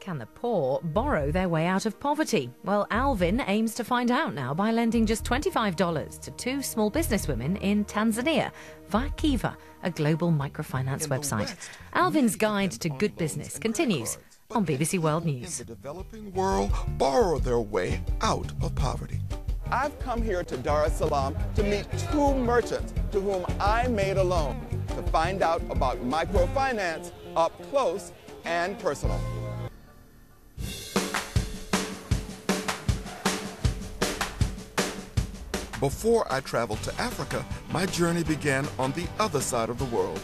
Can the poor borrow their way out of poverty? Well, Alvin aims to find out now by lending just $25 to two small businesswomen in Tanzania via Kiva, a global microfinance website. Alvin's guide to good business continues on BBC World News. In the developing world, borrow their way out of poverty. I've come here to Dar es Salaam to meet two merchants to whom I made a loan to find out about microfinance up close and personal. Before I traveled to Africa, my journey began on the other side of the world.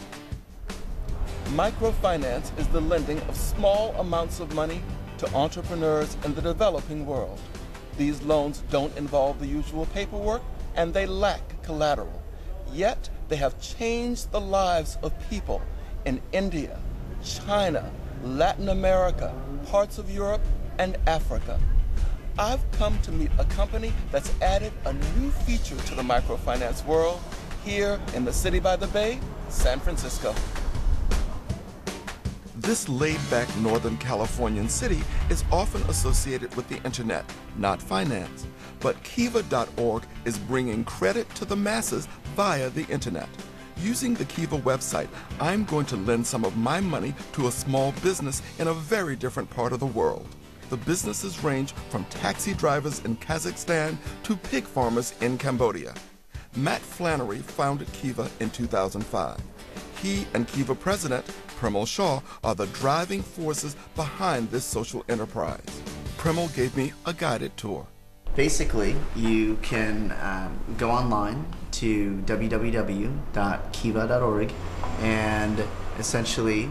Microfinance is the lending of small amounts of money to entrepreneurs in the developing world. These loans don't involve the usual paperwork and they lack collateral. Yet they have changed the lives of people in India, China, Latin America, parts of Europe, and Africa. I've come to meet a company that's added a new feature to the microfinance world here in the city by the bay, San Francisco. This laid-back Northern Californian city is often associated with the internet, not finance. But Kiva.org is bringing credit to the masses via the internet. Using the Kiva website, I'm going to lend some of my money to a small business in a very different part of the world. The businesses range from taxi drivers in Kazakhstan to pig farmers in Cambodia. Matt Flannery founded Kiva in 2005. He and Kiva president, Premal Shah, are the driving forces behind this social enterprise. Premal gave me a guided tour. Basically, you can go online to www.kiva.org and essentially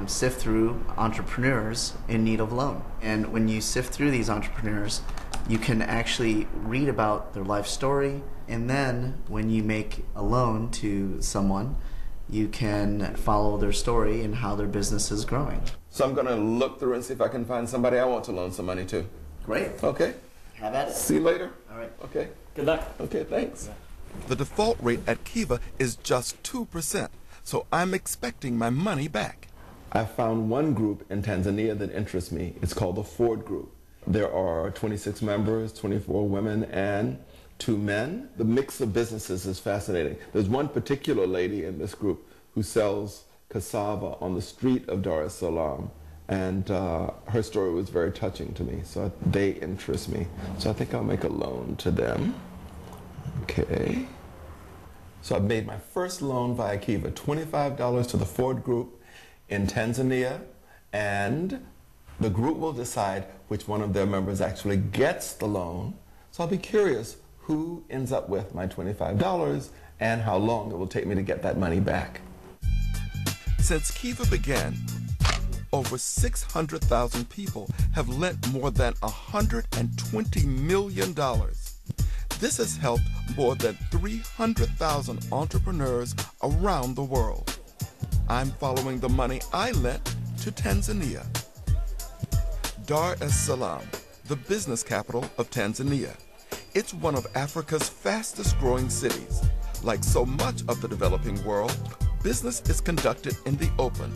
sift through entrepreneurs in need of loan. And when you sift through these entrepreneurs, you can actually read about their life story, and then when you make a loan to someone, you can follow their story and how their business is growing. So I'm going to look through and see if I can find somebody I want to loan some money to. Great. Okay. Have at it. See you later. All right. Okay. Good luck. Okay, thanks. The default rate at Kiva is just 2%, so I'm expecting my money back. I found one group in Tanzania that interests me. It's called the Ford Group. There are 26 members, 24 women, and 2 men. The mix of businesses is fascinating. There's one particular lady in this group who sells cassava on the street of Dar es Salaam, and her story was very touching to me, so they interest me. So I think I'll make a loan to them. Okay. So I've made my first loan via Kiva, $25 to the Ford Group in Tanzania, and the group will decide which one of their members actually gets the loan. So I'll be curious who ends up with my $25 and how long it will take me to get that money back. Since Kiva began, over 600,000 people have lent more than $120 million. This has helped more than 300,000 entrepreneurs around the world. I'm following the money I lent to Tanzania. Dar es Salaam, the business capital of Tanzania. It's one of Africa's fastest growing cities. Like so much of the developing world, business is conducted in the open.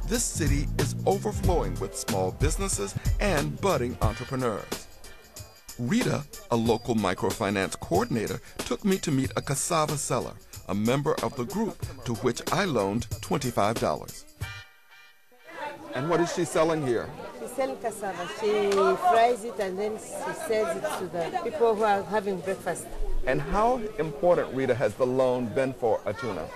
This city is overflowing with small businesses and budding entrepreneurs. Rita, a local microfinance coordinator, took me to meet a cassava seller, a member of the group to which I loaned $25. And what is she selling here? She sells cassava. She fries it and then she sells it to the people who are having breakfast. And how important, Rita, has the loan been for Atuna?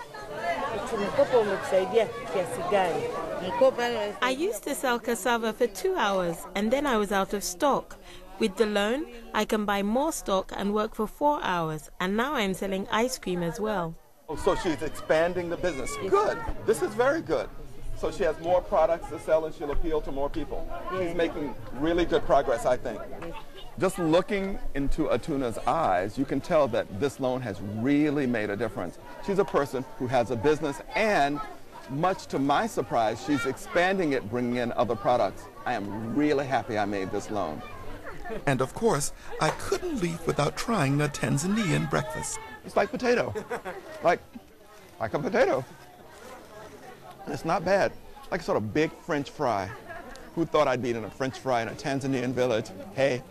I used to sell cassava for 2 hours and then I was out of stock. With the loan, I can buy more stock and work for 4 hours, and now I'm selling ice cream as well. Oh, so she's expanding the business. Good. This is very good. So she has more products to sell and she'll appeal to more people. She's making really good progress, I think. Just looking into Atuna's eyes, you can tell that this loan has really made a difference. She's a person who has a business, and much to my surprise, she's expanding it, bringing in other products. I am really happy I made this loan. And of course, I couldn't leave without trying a Tanzanian breakfast. It's like potato, like a potato. It's not bad, like a sort of big French fry. Who thought I'd be eating a French fry in a Tanzanian village? Hey.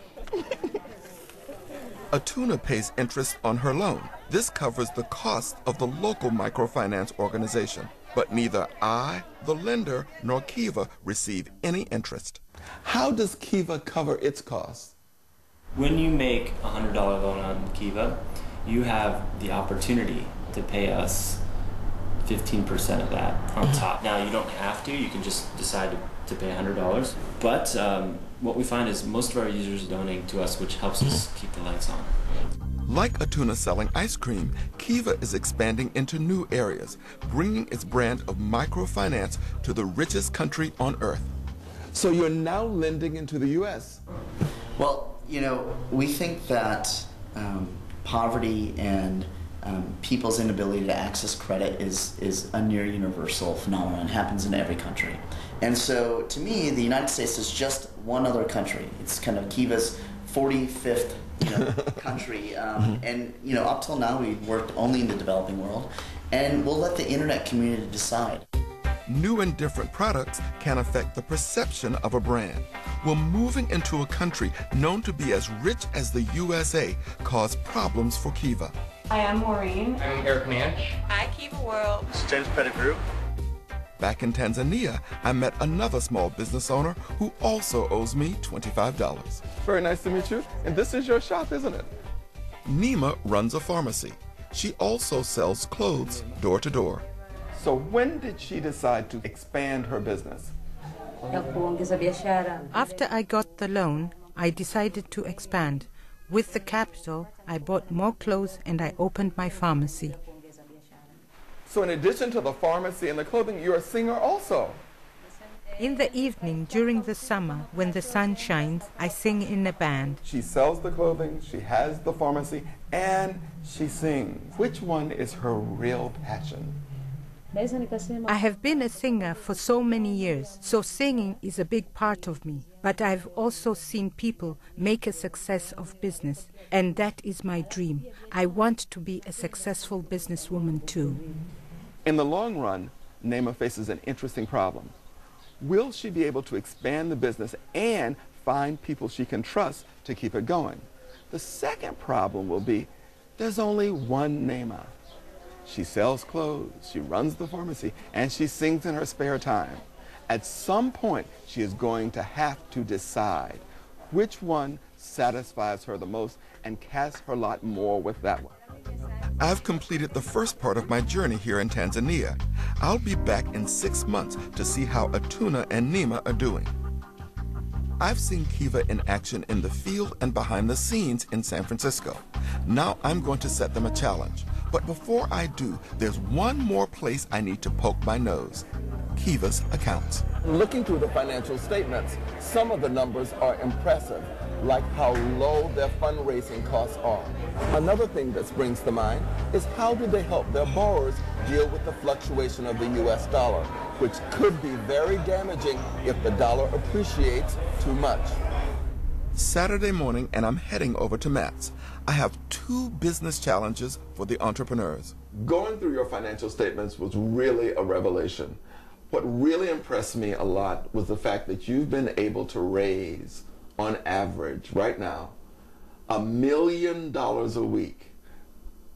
Atuna pays interest on her loan. This covers the cost of the local microfinance organization. But neither I, the lender, nor Kiva receive any interest. How does Kiva cover its costs? When you make a $100 loan on Kiva, you have the opportunity to pay us 15% of that on top. Now, you don't have to. You can just decide to pay $100. But what we find is most of our users donate to us, which helps us keep the lights on. Like Atuna selling ice cream, Kiva is expanding into new areas, bringing its brand of microfinance to the richest country on earth. So you're now lending into the U.S.? Well, you know, we think that poverty and people's inability to access credit is a near universal phenomenon. It happens in every country. And so, to me, the United States is just one other country. It's kind of Kiva's 45th country. And, up till now, we've worked only in the developing world. And we'll let the internet community decide. New and different products can affect the perception of a brand. Will moving into a country known to be as rich as the USA cause problems for Kiva? Hi, I'm Maureen. I'm Eric Manch. Hi, Kiva World. This is James Pettigrew. Back in Tanzania, I met another small business owner who also owes me $25. Very nice to meet you. And this is your shop, isn't it? Nima runs a pharmacy. She also sells clothes door to door. So when did she decide to expand her business? After I got the loan, I decided to expand. With the capital, I bought more clothes and I opened my pharmacy. So in addition to the pharmacy and the clothing, you're a singer also? In the evening, during the summer, when the sun shines, I sing in a band. She sells the clothing, she has the pharmacy, and she sings. Which one is her real passion? I have been a singer for so many years, so singing is a big part of me. But I've also seen people make a success of business, and that is my dream. I want to be a successful businesswoman too. In the long run, Nema faces an interesting problem. Will she be able to expand the business and find people she can trust to keep it going? The second problem will be there's only one Nema. She sells clothes, she runs the pharmacy, and she sings in her spare time. At some point, she is going to have to decide which one satisfies her the most and cast her lot more with that one. I've completed the first part of my journey here in Tanzania. I'll be back in 6 months to see how Atuna and Nima are doing. I've seen Kiva in action in the field and behind the scenes in San Francisco. Now I'm going to set them a challenge. But before I do, there's one more place I need to poke my nose: Kiva's accounts. Looking through the financial statements, some of the numbers are impressive, like how low their fundraising costs are. Another thing that springs to mind is how do they help their borrowers deal with the fluctuation of the US dollar, which could be very damaging if the dollar appreciates too much. Saturday morning, and I'm heading over to Matt's. I have 2 business challenges for the entrepreneurs. Going through your financial statements was really a revelation. What really impressed me a lot was the fact that you've been able to raise, on average, right now, $1 million a week.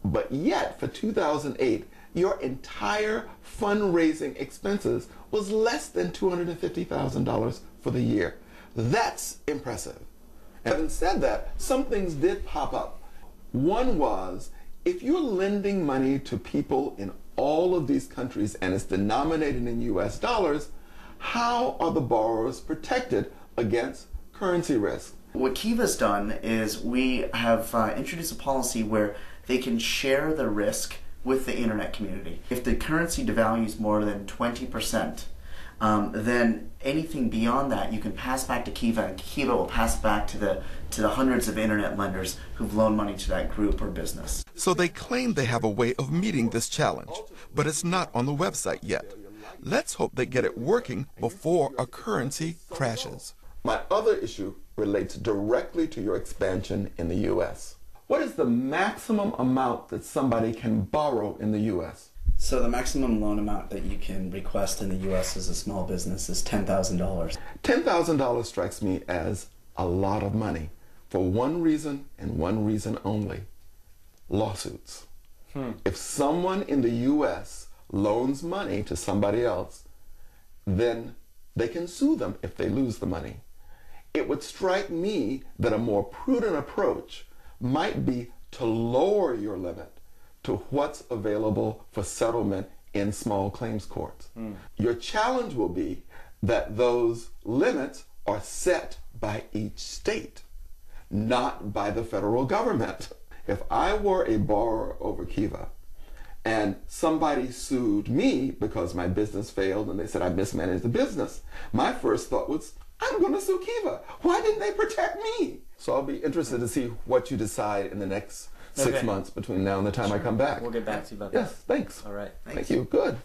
But yet, for 2008, your entire fundraising expenses was less than $250,000 for the year. That's impressive. Having said that, some things did pop up. One was, if you're lending money to people in all of these countries and it's denominated in US dollars, how are the borrowers protected against currency risk? What Kiva's done is we have introduced a policy where they can share the risk with the internet community. If the currency devalues more than 20%, then anything beyond that you can pass back to Kiva, and Kiva will pass back to the hundreds of internet lenders who've loaned money to that group or business. So they claim they have a way of meeting this challenge, but it's not on the website yet. Let's hope they get it working before a currency crashes. My other issue relates directly to your expansion in the U.S. What is the maximum amount that somebody can borrow in the U.S.? So the maximum loan amount that you can request in the U.S. as a small business is $10,000. $10,000 strikes me as a lot of money for one reason and one reason only: lawsuits. If someone in the U.S. loans money to somebody else, then they can sue them if they lose the money. It would strike me that a more prudent approach might be to lower your limit to what's available for settlement in small claims courts. Your challenge will be that those limits are set by each state, not by the federal government. If I were a borrower over Kiva and somebody sued me because my business failed and they said I mismanaged the business, my first thought was, I'm going to sue Kiva. Why didn't they protect me? So I'll be interested to see what you decide in the next 6 months between now and the time I come back. We'll get back to you about that. Yes, thanks. All right. Thank you. Good.